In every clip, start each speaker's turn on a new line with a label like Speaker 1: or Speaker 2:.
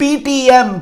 Speaker 1: PTM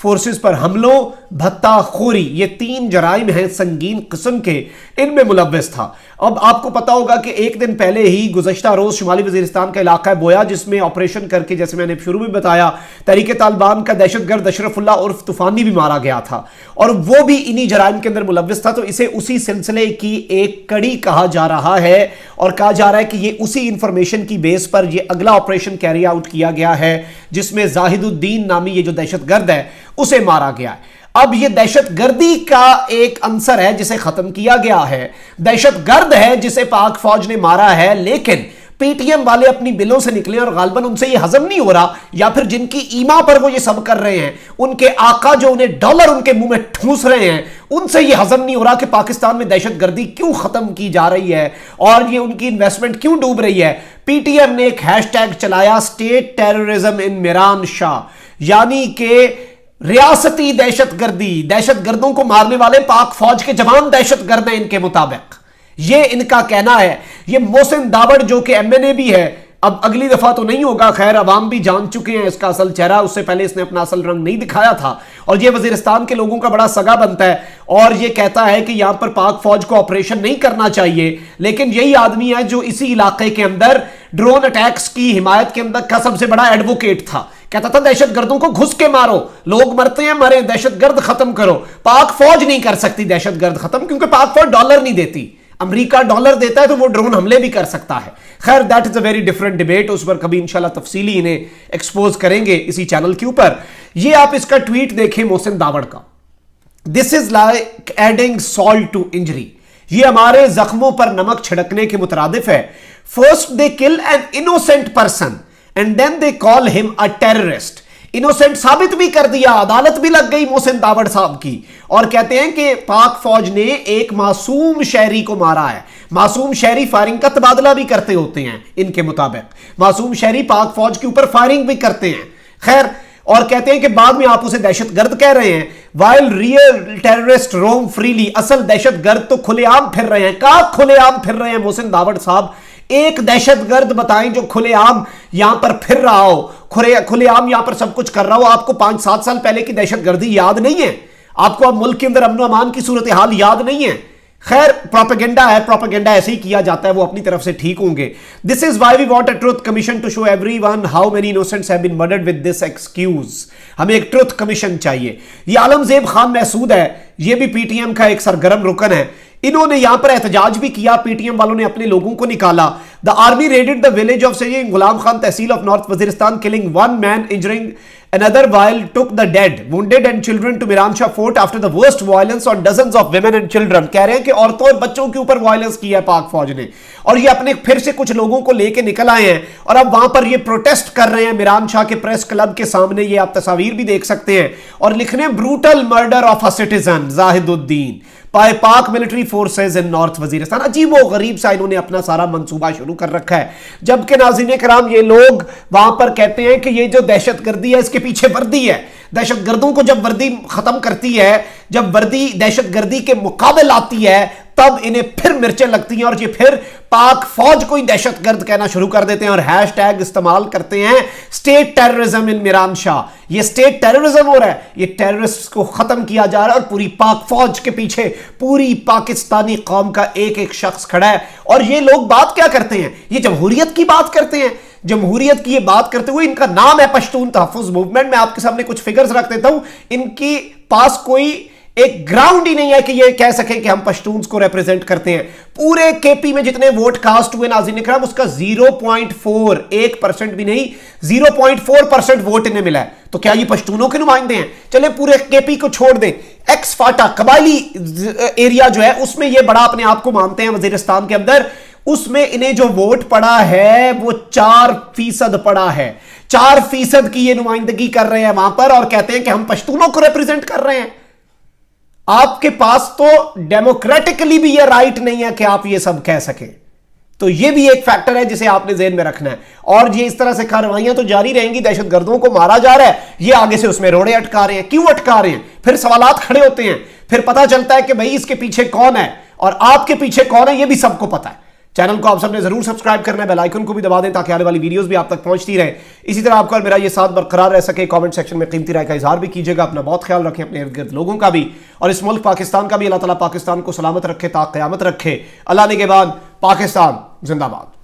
Speaker 1: forces پر حملوں، بھتہ خوری، یہ 3 جرائم ہیں سنگین قسم کے، ان میں ملوث تھا۔ اب آپ کو پتا ہوگا کہ ایک دن پہلے ہی گزشتہ روز شمالی وزیرستان کا علاقہ بویا، جس میں آپریشن کر کے جیسے میں نے شروع میں بتایا تحریک طالبان کا دہشت گرد اشرف اللہ عرف طوفانی بھی مارا گیا تھا، اور وہ بھی انہی جرائم کے اندر ملوث تھا۔ تو اسے اسی سلسلے کی ایک کڑی کہا جا رہا ہے، اور کہا جا رہا ہے کہ یہ اسی انفارمیشن کی بیس پر یہ اگلا آپریشن کیری آؤٹ کیا گیا ہے، جس میں زاہد الدین نامی یہ جو دہشت گرد ہے اسے مارا گیا ہے۔ اب یہ دہشت گردی کا ایک عنصر ہے جسے ختم کیا گیا ہے، دہشت گرد ہے جسے پاک فوج نے مارا ہے، لیکن پی ٹی ایم والے اپنی بلوں سے نکلے اور غالباً ان سے یہ ہضم نہیں ہو رہا، یا پھر جن کی ایما پر وہ یہ سب کر رہے ہیں، ان کے آقا جو انہیں ڈالر ان کے منہ میں ٹھوس رہے ہیں، ان سے یہ ہضم نہیں ہو رہا کہ پاکستان میں دہشت گردی کیوں ختم کی جا رہی ہے اور یہ ان کی انویسٹمنٹ کیوں ڈوب رہی ہے۔ پی ٹی ایم نے ایک ہیش ٹیگ چلایا، اسٹیٹ ٹیررزم ان میران شاہ، یعنی کہ ریاستی دہشت گردی، دہشت گردوں کو مارنے والے پاک فوج کے جوان دہشت گرد ہیں ان کے مطابق، یہ ان کا کہنا ہے۔ یہ محسن داوڑ جو کہ ایم این اے بھی ہے، اب اگلی دفعہ تو نہیں ہوگا، خیر عوام بھی جان چکے ہیں اس کا اصل چہرہ، اس سے پہلے اس نے اپنا اصل رنگ نہیں دکھایا تھا، اور یہ وزیرستان کے لوگوں کا بڑا سگا بنتا ہے، اور یہ کہتا ہے کہ یہاں پر پاک فوج کو آپریشن نہیں کرنا چاہیے، لیکن یہی آدمی ہے جو اسی علاقے کے اندر ڈرون اٹیکس کی حمایت کے اندر کا سب سے بڑا ایڈوکیٹ تھا۔ کہتا تھا دہشت گردوں کو گھس کے مارو، لوگ مرتے ہیں مریں، دہشت گرد ختم کرو۔ پاک فوج نہیں کر سکتی دہشت گرد ختم، کیونکہ پاک فوج ڈالر نہیں دیتی، امریکہ ڈالر دیتا ہے تو وہ ڈرون حملے بھی کر سکتا ہے۔ خیر that is a very different debate, اس پر کبھی انشاءاللہ تفصیلی انہیں ایکسپوز کریں گے اسی چینل کے اوپر۔ یہ آپ اس کا ٹویٹ دیکھیں محسن داوڑ کا، this is like adding salt to injury, یہ ہمارے زخموں پر نمک چھڑکنے کے مترادف ہے۔ First they kill an innocent person and then they call him a terrorist, innocent ثابت بھی کر دیا، عدالت بھی لگ گئی محسن داوڑ صاحب کی، اور کہتے ہیں کہ پاک فوج نے ایک معصوم شہری کو مارا ہے۔ معصوم شہری فائرنگ کا تبادلہ بھی کرتے ہوتے ہیں ان کے مطابق، معصوم شہری پاک فوج کے اوپر فائرنگ بھی کرتے ہیں۔ خیر، اور کہتے ہیں کہ بعد میں آپ اسے دہشت گرد کہہ رہے ہیں، وائل ریئل ٹیررسٹ روم فریلی، اصل دہشت گرد تو کھلے عام پھر رہے ہیں۔ کہاں کھلے عام پھر رہے ہیں محسن داوڑ صاحب؟ ایک دہشت گرد بتائیں جو کھلے عام یہاں پر پھر رہا ہو، کھلے عام یہاں پر سب کچھ کر رہا ہو۔ آپ کو 5-7 سال پہلے کی دہشت گردی یاد نہیں ہے؟ آپ کو اب ملک کے اندر امن و امان کی صورتحال یاد نہیں ہے؟ خیر پروپیگنڈا ہے، پروپیگنڈا ایسے ہی کیا جاتا ہے، وہ اپنی طرف سے ٹھیک ہوں گے۔ This is why we want a truth commission to show everyone how many innocents have been murdered with this excuse۔ ہمیں ایک ٹروتھ کمیشن چاہیے۔ یہ عالم زیب خان محسود ہے، یہ بھی پی ٹی ایم کا ایک سرگرم رکن ہے، انہوں نے یہاں پر احتجاج بھی کیا، پی ٹی ایم والوں نے اپنے لوگوں کو نکالا۔ The army raided the village of Sayyid Ghulam Khan Tehsil of North Waziristan, killing 1 man, injuring another, while took the dead, wounded and children to Miran Shah Fort after the worst violence on dozens of women and children۔ کہہ رہے ہیں کہ عورتوں اور بچوں کے اوپر violence کی ہے پاک فوج نے، اور یہ اپنے پھر سے کچھ لوگوں کو لے کے نکل آئے ہیں، اور اب وہاں پر یہ پروٹیسٹ کر رہے ہیں میران شاہ کے پریس کلب کے سامنے، یہ آپ تصاویر بھی دیکھ سکتے ہیں، اور لکھ رہے ہیں brutal murder of a citizen Zahid Uddin by Pak military forces in north Waziristan. عجیب و غریب سا انہوں نے اپنا سارا منصوبہ شروع کر رکھا ہے، جبکہ ناظرین کرام یہ لوگ وہاں پر کہتے ہیں کہ یہ جو دہشت گردی ہے اس کے پیچھے وردی ہے۔ دہشت گردوں کو جب وردی ختم کرتی ہے، جب وردی دہشت گردی کے مقابل آتی ہے، تب انہیں پھر مرچیں لگتی ہیں، اور یہ پھر پاک فوج کو ہی دہشت گرد کہنا شروع کر دیتے ہیں، اور ہیش ٹیگ استعمال کرتے ہیں اسٹیٹ ٹیررزم ان میران شاہ۔ یہ اسٹیٹ ٹیررزم ہو رہا ہے، یہ ٹیررسٹ کو ختم کیا جا رہا ہے، اور پوری پاک فوج کے پیچھے پوری پاکستانی قوم کا ایک ایک شخص کھڑا ہے۔ اور یہ لوگ بات کیا کرتے ہیں؟ یہ جمہوریت کی بات کرتے ہیں۔ جمہوریت کی یہ بات کرتے ہوئے، ان کا نام ہے پشتون تحفظ موومنٹ۔ میں آپ کے سامنے کچھ فگرز رکھ دیتا ہوں، ان کی پاس کوئی ایک گراؤنڈ ہی نہیں ہے کہ یہ کہہ سکیں کہ ہم پشتونز کو ریپریزنٹ کرتے ہیں۔ پورے کے پی میں جتنے ووٹ کاسٹ ہوئے ناظرین کرام، اس کا 0.4 1% بھی نہیں، 0.4% ووٹ انہیں ملا ہے۔ تو کیا یہ پشتونوں کے نمائندے ہیں؟ چلیں پورے کے پی کو چھوڑ دیں، ایکس فاٹا قبائلی ایریا جو ہے اس میں یہ بڑا اپنے آپ کو مانتے ہیں وزیرستان کے اندر، اس میں انہیں جو ووٹ پڑا ہے وہ 4% پڑا ہے۔ 4% کی یہ نمائندگی کر رہے ہیں وہاں پر، اور کہتے ہیں کہ ہم پشتونوں کو ریپریزنٹ کر رہے ہیں۔ آپ کے پاس تو ڈیموکریٹکلی بھی یہ رائٹ نہیں ہے کہ آپ یہ سب کہہ سکیں۔ تو یہ بھی ایک فیکٹر ہے جسے آپ نے ذہن میں رکھنا ہے، اور یہ اس طرح سے کارروائیاں تو جاری رہیں گی، دہشت گردوں کو مارا جا رہا ہے، یہ آگے سے اس میں روڑے اٹکا رہے ہیں۔ کیوں اٹکا رہے ہیں؟ پھر سوالات کھڑے ہوتے ہیں، پھر پتہ چلتا ہے کہ بھئی اس کے پیچھے کون ہے، اور آپ کے پیچھے کون ہے یہ بھی سب کو پتا ہے۔ چینل کو آپ سب نے ضرور سبسکرائب کرنا ہے، بیل آئیکن کو بھی دبا دیں تاکہ آنے والی ویڈیوز بھی آپ تک پہنچتی رہیں. اسی طرح آپ کا اور میرا یہ ساتھ برقرار رہ سکے. کامنٹ سیکشن میں قیمتی رائے کا اظہار بھی کیجیے گا. اپنا بہت خیال رکھیں، اپنے ارد گرد لوگوں کا بھی، اور اس ملک پاکستان کا بھی. اللہ تعالیٰ پاکستان کو سلامت رکھے، تا قیامت رکھے. اللہ نگہبان. پاکستان زندہ باد.